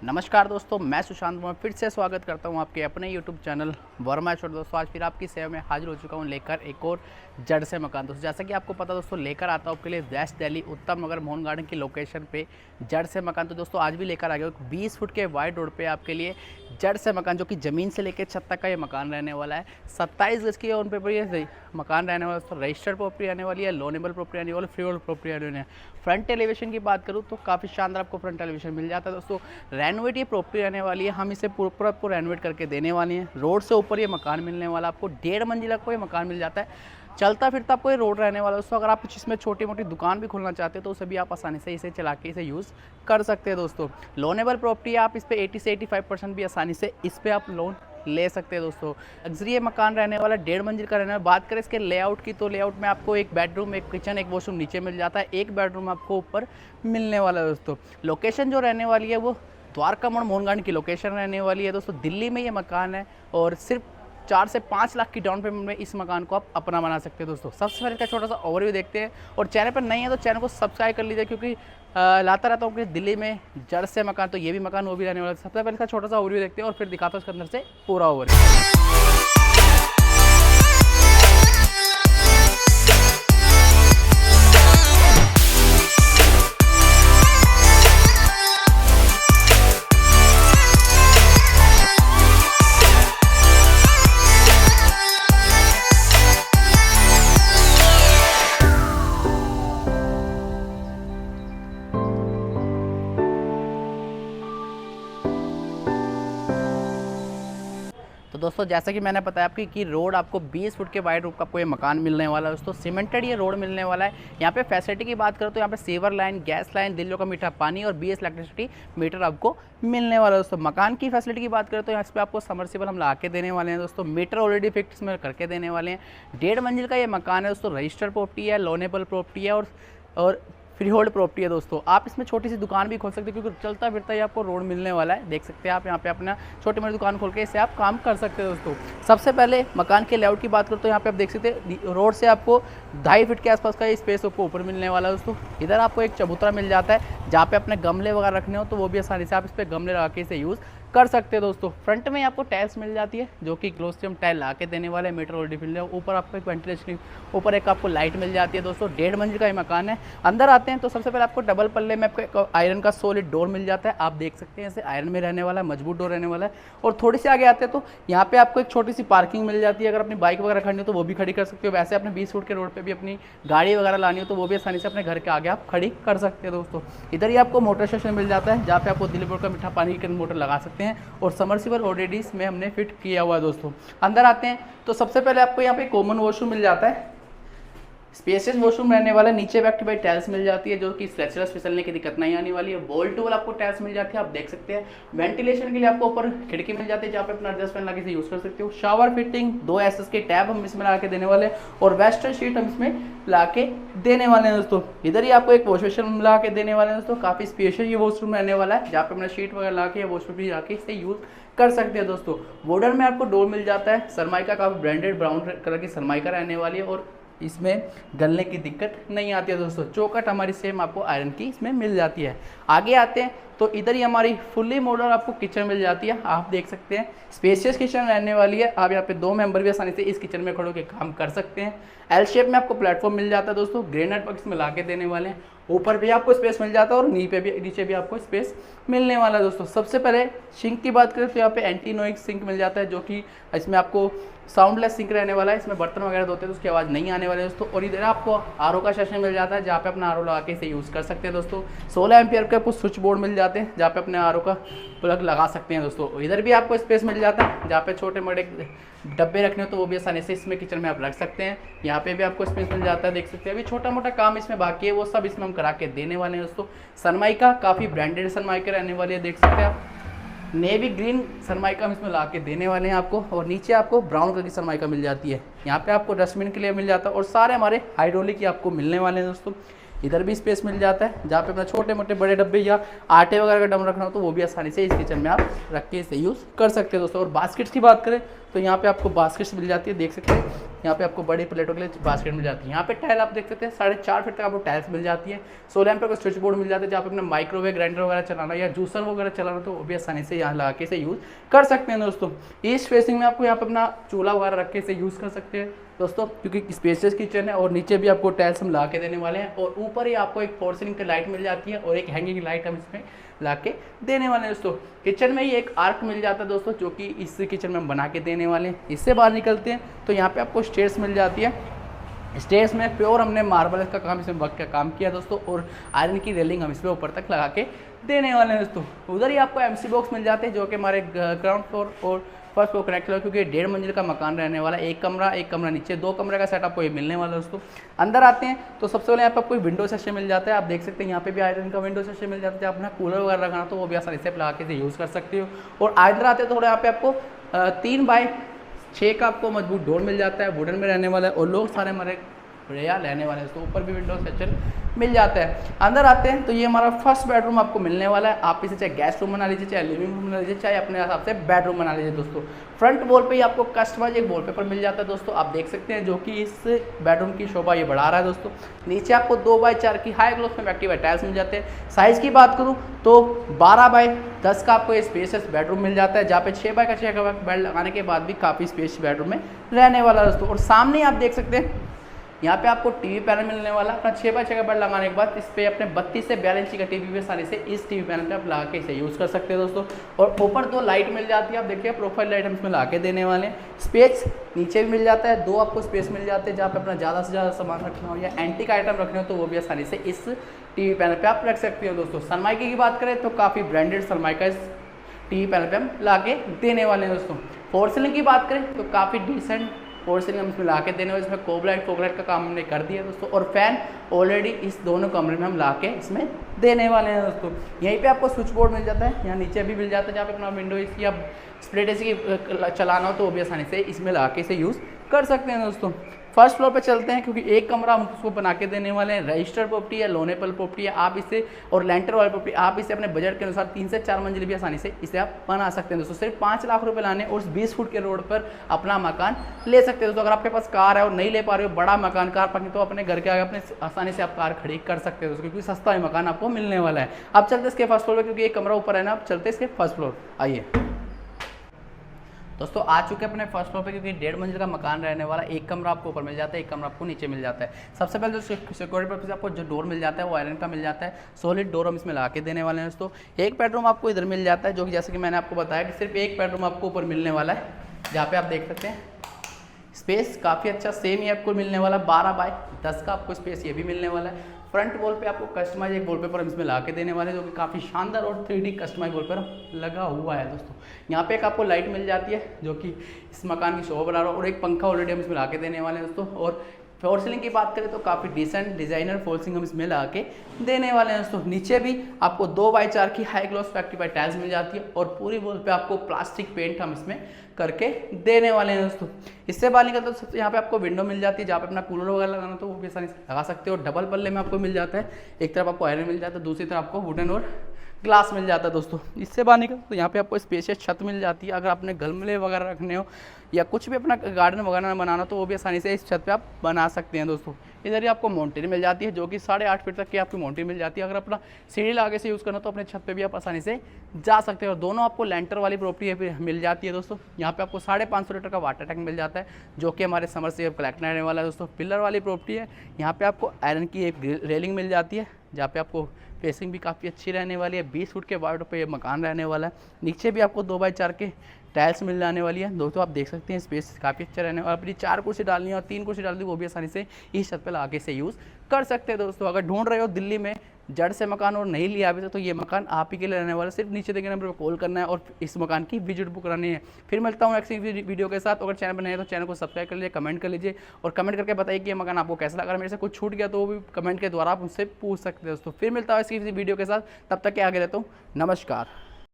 नमस्कार दोस्तों, मैं सुशांत वर्मा फिर से स्वागत करता हूं आपके अपने YouTube चैनल वर्मा शॉट। दोस्तों आज फिर आपकी सेवा में हाजिर हो चुका हूं लेकर एक और जड़ से मकान। दोस्तों जैसा कि आपको पता दोस्तों लेकर आता हूं आपके लिए वेस्ट दिल्ली उत्तम नगर मोहन गार्डन की लोकेशन पे जड़ से मकान। तो दोस्तों आज भी लेकर आ गया 20 फुट के वाइड रोड पे आपके लिए जड़ से मकान, जो कि ज़मीन से लेकर छत तक का ये मकान रहने वाला है। 27 गज की ऑन पेपर ये मकान रहने वाला है। दोस्तों रजिस्टर्ड प्रॉपर्टी आने वाली है, लोनेबल प्रॉपर्टी आने वाली, फ्री होल्ड प्रॉपर्टी आने वाली है। फ्रंट एलिवेशन की बात करूँ तो काफ़ी शानदार आपको फ्रंट एलिवेशन मिल जाता है। दोस्तों रेनोवेट ये प्रॉपर्टी रहने वाली है, हम इसे पूरा आपको रेनोवेट करके देने वाले हैं। रोड से ऊपर ये मकान मिलने वाला, आपको 1.5 मंजिला को ये मकान मिल जाता है। चलता फिरता आपको ये रोड रहने वाला है। दोस्तों अगर आप कुछ इसमें छोटी मोटी दुकान भी खोलना चाहते हैं तो उसे भी आप आसानी से इसे चला के इसे यूज़ कर सकते हैं। दोस्तों लोनेबल प्रॉपर्टी है, आप इस पे 80 से 85% भी आसानी से इस पे आप लोन ले सकते हैं। दोस्तों लग्जरी ये मकान रहने वाला, 1.5 मंजिल का रहने वाला। बात करें इसके लेआउट की तो लेआउट में आपको एक बेडरूम, एक किचन, एक वॉशरूम नीचे मिल जाता है, एक बेडरूम आपको ऊपर मिलने वाला है। दोस्तों लोकेशन जो रहने वाली है वो द्वारका मोड़ मोहन गार्डन की लोकेशन रहने वाली है। दोस्तों दिल्ली में ये मकान है और सिर्फ 4 से 5 लाख की डाउन पेमेंट में इस मकान को आप अपना बना सकते हैं। दोस्तों सबसे पहले इसका छोटा सा ओवरव्यू देखते हैं, और चैनल पर नहीं है तो चैनल को सब्सक्राइब कर लीजिए, क्योंकि लाता रहता हूँ कि दिल्ली में जड़ से मकान, तो ये भी मकान वो भी रहने वाला है। सबसे पहले इसका छोटा सा ओवरव्यू देखते हैं और फिर दिखाता हूँ इसके अंदर से पूरा ओवरव्यू। तो दोस्तों जैसा कि मैंने बताया आपकी कि रोड आपको 20 फुट के वाइड रोड का आपको ये मकान मिलने वाला है। दोस्तों सीमेंटेड ये रोड मिलने वाला है। यहाँ पे फैसिलिटी की बात करो तो यहाँ पे sewer line, gas line, Delhi का मीठा पानी और BS इलेक्ट्रिसिटी मीटर आपको मिलने वाला है। दोस्तों मकान की फैसिलिटी की बात करें तो यहाँ पे आपको समरसीबल हम ला के देने वाले हैं। दोस्तों मीटर ऑलरेडी फिक्स में करके देने वाले हैं। 1.5 मंजिल का ये मकान है। दोस्तों रजिस्टर्ड प्रॉपर्टी है, लोनेबल प्रॉपर्टी है और फ्री होल्ड प्रॉपर्टी है। दोस्तों आप इसमें छोटी सी दुकान भी खोल सकते हैं, क्योंकि चलता फिरता ही आपको रोड मिलने वाला है। देख सकते हैं आप यहाँ पे अपना छोटी मोटी दुकान खोल के इससे आप काम कर सकते हैं। दोस्तों सबसे पहले मकान के लेआउट की बात करो तो यहाँ पे आप देख सकते हैं रोड से आपको 2.5 फीट के आसपास का स्पेस आपको ऊपर मिलने वाला है। दोस्तों इधर आपको एक चबूतरा मिल जाता है, जहाँ पे अपने गमले वगैरह रखने हो तो वो भी आसानी से आप इस पर गमले लगा के इसे यूज़ कर सकते हैं। दोस्तों फ्रंट में आपको टाइल्स मिल जाती है, जो कि ग्लोसियम टाइल ला के देने वाले, मीटर ऑलरेडी मिल जाए। ऊपर आपको एक वेंटिलेशन, ऊपर एक आपको लाइट मिल जाती है। दोस्तों 1.5 मंजिल का ये मकान है। अंदर आते हैं तो सबसे पहले आपको डबल पल्ले में आपको आयरन का सॉलिड डोर मिल जाता है। आप देख सकते हैं ऐसे आयरन में रहने वाला है, मजबूत डोर रहने वाला है। और थोड़ी सी आगे आते हैं तो यहाँ पे आपको एक छोटी सी पार्किंग मिल जाती है। अगर अपनी बाइक वगैरह खड़ी हो तो वो भी खड़ी कर सकते हो। वैसे अपने 20 फुट के रोड पर भी अपनी गाड़ी वगैरह लानी हो तो वो भी आसानी से अपने घर के आगे आप खड़ी कर सकते हैं। दोस्तों इधर ही आपको मोटर स्टेशन मिल जाता है, जहाँ पे आपको दिल्ली बोर्ड का मीठा पानी की मोटर लगा सकते हैं, और समरसीबल ऑलरेडी इसमें हमने फिट किया हुआ है। दोस्तों अंदर आते हैं तो सबसे पहले आपको यहाँ पे कॉमन वॉशरूम मिल जाता है, स्पेसियस वॉशरूम रहने वाला है। नीचे बैक टू बैक टाइल्स मिल जाती है, जो कि स्ट्रेचरस फिसलने की दिक्कत नहीं आने वाली है। वॉल टू वॉल आपको टाइल्स मिल जाती है, आप देख सकते हैं। वेंटिलेशन के लिए आपको ऊपर खिड़की मिल जाती है, जहाँ पे अपना एडजस्टमेंट लगा के यूज कर सकते हो। शावर फिटिंग, 2 SS के टैब हम इसमें ला के देने वाले हैं, और वेस्टर्न शीट हम इसमें ला के देने वाले हैं। दोस्तों इधर ही आपको एक वॉश बेसिन ला के देने वाले हैं। दोस्तों काफी स्पेशियल ये वॉशरूम रहने वाला है, जहाँ पे अपना शीट वगैरह ला के वॉश भी जाके इसे यूज कर सकते हैं। दोस्तों वुडन में आपको डोर मिल जाता है, सरमाइका काफी ब्रांडेड ब्राउन कलर की सरमाइका रहने वाली है, और इसमें गलने की दिक्कत नहीं आती है। दोस्तों चौखट हमारी सेम आपको आयरन की इसमें मिल जाती है। आगे आते हैं तो इधर ही हमारी फुल्ली मॉडल आपको किचन मिल जाती है। आप देख सकते हैं स्पेशियस किचन रहने वाली है। आप यहाँ पे 2 मेंबर भी आसानी से इस किचन में खड़े होकर काम कर सकते हैं। L शेप में आपको प्लेटफॉर्म मिल जाता है। दोस्तों ग्रेनाइट वर्क इसमें ला के देने वाले हैं। ऊपर भी आपको स्पेस मिल जाता है और नीचे भी आपको स्पेस मिलने वाला है। दोस्तों सबसे पहले सिंक की बात करें तो यहाँ पे एंटी नॉइज सिंक मिल जाता है, जो कि इसमें आपको साउंडलेस सिंक रहने वाला है। इसमें बर्तन वगैरह धोते हैं तो उसकी आवाज़ नहीं आने वाली है। दोस्तों और इधर आपको RO का सेक्शन मिल जाता है, जहाँ पे अपना RO लगा के इसे यूज़ कर सकते हैं। दोस्तों 16 एम्पियर के आपको स्विच बोर्ड मिल जाते हैं, जहाँ पे अपने RO का प्लग लगा सकते हैं। दोस्तों इधर भी आपको स्पेस मिल जाता है, जहाँ पे छोटे मोटे डब्बे रखने हो तो वो भी आसानी से इसमें किचन में आप रख सकते हैं। यहाँ पे भी आपको स्पेस मिल जाता है, देख सकते हैं। अभी छोटा मोटा काम इसमें बाकी है, वो सब इसमें हम करा के देने वाले हैं। दोस्तों सनमाइका काफ़ी ब्रांडेड सनमाइका रहने वाली है, देख सकते हैं आप। नेवी ग्रीन सनमाइका हम इसमें ला के देने वाले हैं आपको, और नीचे आपको ब्राउन कलर की सनमाइका मिल जाती है। यहाँ पे आपको डस्टबिन के लिए मिल जाता है, और सारे हमारे हाइड्रोलिक ही आपको मिलने वाले हैं। दोस्तों इधर भी स्पेस मिल जाता है, जहाँ पे अपना छोटे मोटे बड़े डब्बे या आटे वगैरह का डम रखना हो तो वो भी आसानी से इस किचन में आप रख के इसे यूज़ कर सकते हैं दोस्तों। और बास्केट्स की बात करें तो यहाँ पे आपको बास्केट्स मिल जाती है, देख सकते हैं यहाँ पे आपको बड़ी प्लेटों के लिए बास्केट मिल जाती है। यहाँ पे टाइल आप देख सकते हैं 4.5 फीट तक आपको टाइल्स मिल जाती है। 16 एम्पीयर का स्विच बोर्ड मिल जाता है, जहाँ पे अपने माइक्रोवेव ग्राइंडर वगैरह चलाना या जूसर वगैरह चलाना तो वो भी आसानी से यहाँ लगा के इसे यूज़ कर सकते हैं दोस्तों। ईस्ट फेसिंग में आपको यहाँ पे अपना चूल्हा वगैरह रख के इसे यूज़ कर सकते हैं दोस्तों, क्योंकि स्पेशियस किचन है। और नीचे भी आपको टाइल्स हम ला के देने वाले हैं, और ऊपर ही आपको एक फॉर सीलिंग की लाइट मिल जाती है और एक हैंगिंग लाइट हम इसमें ला के देने वाले हैं दोस्तों। किचन में ही एक आर्क मिल जाता है दोस्तों, जो कि इस किचन में हम बना के देने वाले हैं। इससे बाहर निकलते हैं तो यहाँ पे आपको स्टेयर्स मिल जाती है। स्टेयर्स में प्योर हमने मार्बल का काम, इसमें वर्क का काम किया दोस्तों, और आयरन की रेलिंग हम इसमें ऊपर तक लगा के देने वाले हैं दोस्तों। उधर ही आपको एमसी बॉक्स मिल जाते हैं, जो कि हमारे ग्राउंड फ्लोर और फर्स्ट फ्लोर कनेक्ट हुआ, क्योंकि 1.5 मंजिल का मकान रहने वाला है। एक कमरा नीचे, 2 कमरे का सेट आपको ये मिलने वाला है दोस्तों। अंदर आते हैं तो सबसे पहले यहाँ पे आपको विंडो सेक्शन मिल जाता है, आप देख सकते हैं यहाँ पे भी आयरन का विंडो सेक्शन मिल जाता है। अपना कूलर वगैरह रखना तो वो भी आसानी से लगा के यूज़ कर सकते हो। और अंदर आते हैं तो थोड़ा यहाँ पे आपको 3x6 का आपको मजबूत डोर मिल जाता है, वुडन में रहने वाला है, और लोग सारे हमारे बढ़िया रहने वाले हैं तो ऊपर भी विंडो सेक्शन मिल जाता है। अंदर आते हैं तो ये हमारा फर्स्ट बेडरूम आपको मिलने वाला है। आप इसे चाहे गेस्ट रूम बना लीजिए, चाहे लिविंग रूम बना लीजिए, चाहे अपने हिसाब से बेडरूम बना लीजिए दोस्तों। फ्रंट वॉल पे ही आपको कस्टमाइज एक वॉलपेपर मिल जाता है दोस्तों, आप देख सकते हैं, जो कि इस बेडरूम की शोभा ये बढ़ा रहा है दोस्तों। नीचे आपको 2x4 की हाई ग्लोस में एक्टिव टाइल्स मिल जाते हैं। साइज़ की बात करूँ तो 12x10 का आपको स्पेसियस बेडरूम मिल जाता है, जहाँ पे 6x6 का बेड लगाने के बाद भी काफ़ी स्पेस बेडरूम में रहने वाला है दोस्तों। और सामने आप देख सकते हैं यहाँ पे आपको टीवी पैनल मिलने वाला है। अपना 6x6 का बेड लगाने के बाद इस पे अपने 32 से 42 इंची का टीवी भी आसानी से इस टीवी पैनल पे आप लगा के इसे यूज़ कर सकते हैं दोस्तों। और ऊपर 2 लाइट मिल जाती है, आप देखिए प्रोफाइल लाइट हम इसमें लगा के देने वाले हैं। स्पेस नीचे भी मिल जाता है, 2 आपको स्पेस मिल जाते हैं, जहाँ पे अपना ज़्यादा से ज़्यादा सामान रखना हो या एंटीक आइटम रखने हो तो वो भी आसानी से इस टीवी पैनल पर आप रख सकते हो दोस्तों। सनमाइका की बात करें तो काफ़ी ब्रांडेड सनमाइका इस टीवी पैनल पे हम ला के देने वाले हैं दोस्तों। फॉर सीलिंग की बात करें तो काफ़ी डिसेंट फॉर सीलिंग हम इसमें ला के देने वाले, इसमें कोबलाइट फोगलाइट का काम हमने कर दिया दोस्तों। और फैन ऑलरेडी इस दोनों कमरे में हम ला के इसमें देने वाले हैं दोस्तों। यहीं पे आपको स्विच बोर्ड मिल जाता है, यहाँ नीचे भी मिल जाता है, जहाँ पे अपना विंडो एसी या स्प्लिट एसी की चलाना हो तो वो भी आसानी से इसमें ला के इसे यूज़ कर सकते हैं दोस्तों। फर्स्ट फ्लोर पे चलते हैं, क्योंकि एक कमरा हम उसको बना के देने वाले हैं। रजिस्टर्ड प्रॉपर्टी है, लोनेबल प्रॉपर्टी है, आप इसे और लेंटर वाली प्रॉपर्टी आप इसे अपने बजट के अनुसार 3 से 4 मंजिल भी आसानी से इसे आप बना सकते हैं दोस्तों। सिर्फ 5 लाख रुपए लाने और 20 फुट के रोड पर अपना मकान ले सकते हैं दोस्तों। अगर आपके पास कार है और नहीं ले पा रहे हो बड़ा मकान कार पार्किंग, तो अपने घर के आगे अपने आसानी से आप कार खड़ी कर सकते हैं दोस्तों, क्योंकि सस्ता ही मकान आपको मिलने वाला है। अब चलते इसके फर्स्ट फ्लोर पर, क्योंकि एक कमरा ऊपर है ना, अब चलते इसके फर्स्ट फ्लोर। आइए दोस्तों, आ चुके हैं अपने फर्स्ट फ्लोर पे, क्योंकि 1.5 मंजिल का मकान रहने वाला। एक कमरा आपको ऊपर मिल जाता है, एक कमरा आपको नीचे मिल जाता है। सबसे पहले जो सिक्योरिटी पर्पज आपको जो डोर मिल जाता है वो आयरन का मिल जाता है, सॉलिड डोर हम इसमें ला के देने वाले हैं दोस्तों। एक बेडरूम आपको इधर मिल जाता है, जो कि जैसे कि मैंने आपको बताया कि सिर्फ एक बेडरूम आपको ऊपर मिलने वाला है, जहाँ पे आप देख सकते हैं स्पेस काफ़ी अच्छा सेम ही आपको मिलने वाला। 12x10 का आपको स्पेस ये भी मिलने वाला है। फ्रंट वॉल पे आपको कस्टमाइज एक वॉलपेपर हम इसमें ला के देने वाले हैं, जो कि काफ़ी शानदार और 3D कस्टमाइज वॉलपेपर लगा हुआ है दोस्तों। यहाँ पे एक आपको लाइट मिल जाती है, जो कि इस मकान की शोभा बढ़ा रहा है, और एक पंखा ऑलरेडी हम इसमें ला के देने वाले हैं दोस्तों। और फॉर सीलिंग की बात करें तो काफ़ी डिसेंट डिजाइनर फॉर सीलिंग हम इसमें ला के देने वाले हैं दोस्तों। नीचे भी आपको 2x4 की हाई ग्लॉस फैक्ट्री टाइल्स मिल जाती है, और पूरी वॉल पे आपको प्लास्टिक पेंट हम इसमें करके देने वाले हैं दोस्तों। इससे बाहर निकलते तो यहाँ पे आपको विंडो मिल जाती है, जहाँ पे अपना कूलर वगैरह लगाना तो वो भी आसानी से लगा सकते हो। डबल पल्ले में आपको मिल जाता है, एक तरफ आपको आयरन मिल जाता है, दूसरी तरफ आपको वुडन और ग्लास मिल जाता है दोस्तों। इससे बाहर निकल तो यहाँ पे आपको स्पेशियस छत मिल जाती है, अगर आपने गमले वगैरह रखने हो या कुछ भी अपना गार्डन वगैरह बनाना तो वो भी आसानी से इस छत पे आप बना सकते हैं दोस्तों। इधर ही आपको माउंटेन मिल जाती है, जो कि 8.5 फीट तक की आपकी माउंटेन मिल जाती है। अगर अपना सीढ़ी लागे से यूज़ करना तो अपने छत पे भी आप आसानी से जा सकते हो। और दोनों आपको लेंटर वाली प्रॉपर्टी मिल जाती है दोस्तों। यहाँ पे आपको 550 लीटर का वाटर टैंक मिल जाता है, जो कि हमारे समर से कलेक्ट रहने वाला है दोस्तों। पिलर वाली प्रॉपर्टी है, यहाँ पे आपको आयरन की एक रेलिंग मिल जाती है, जहाँ पे आपको फेसिंग भी काफ़ी अच्छी रहने वाली है। 20 फुट के वार्ड पे ये मकान रहने वाला है। नीचे भी आपको 2x4 के टाइल्स मिल जाने वाली है दोस्तों। आप देख सकते हैं स्पेस काफ़ी अच्छा रहने वाला। अपनी 4 कुर्सी डालनी है और 3 कुर्सी डालनी है, वो भी आसानी से इस छत पे लगा से यूज़ कर सकते हैं दोस्तों। अगर ढूंढ रहे हो दिल्ली में जड़ से मकान और नहीं लिया अभी तो ये मकान आप ही के लिए रहने वाला है। सिर्फ नीचे देखे नंबर पर कॉल करना है और इस मकान की विजिट बुक करानी है। फिर मिलता हूँ नेक्स्ट वीडियो के साथ। अगर चैनल पर नए तो चैनल को सब्सक्राइब कर लीजिए, कमेंट कर लीजिए और कमेंट करके बताइए कि ये मकान आपको कैसा लगा। मेरे से कुछ छूट गया तो वो भी कमेंट के द्वारा आप मुझसे पूछ सकते हैं दोस्तों। फिर मिलता हूँ इसकी वीडियो के साथ, तब तक के आगे रहता हूँ। नमस्कार।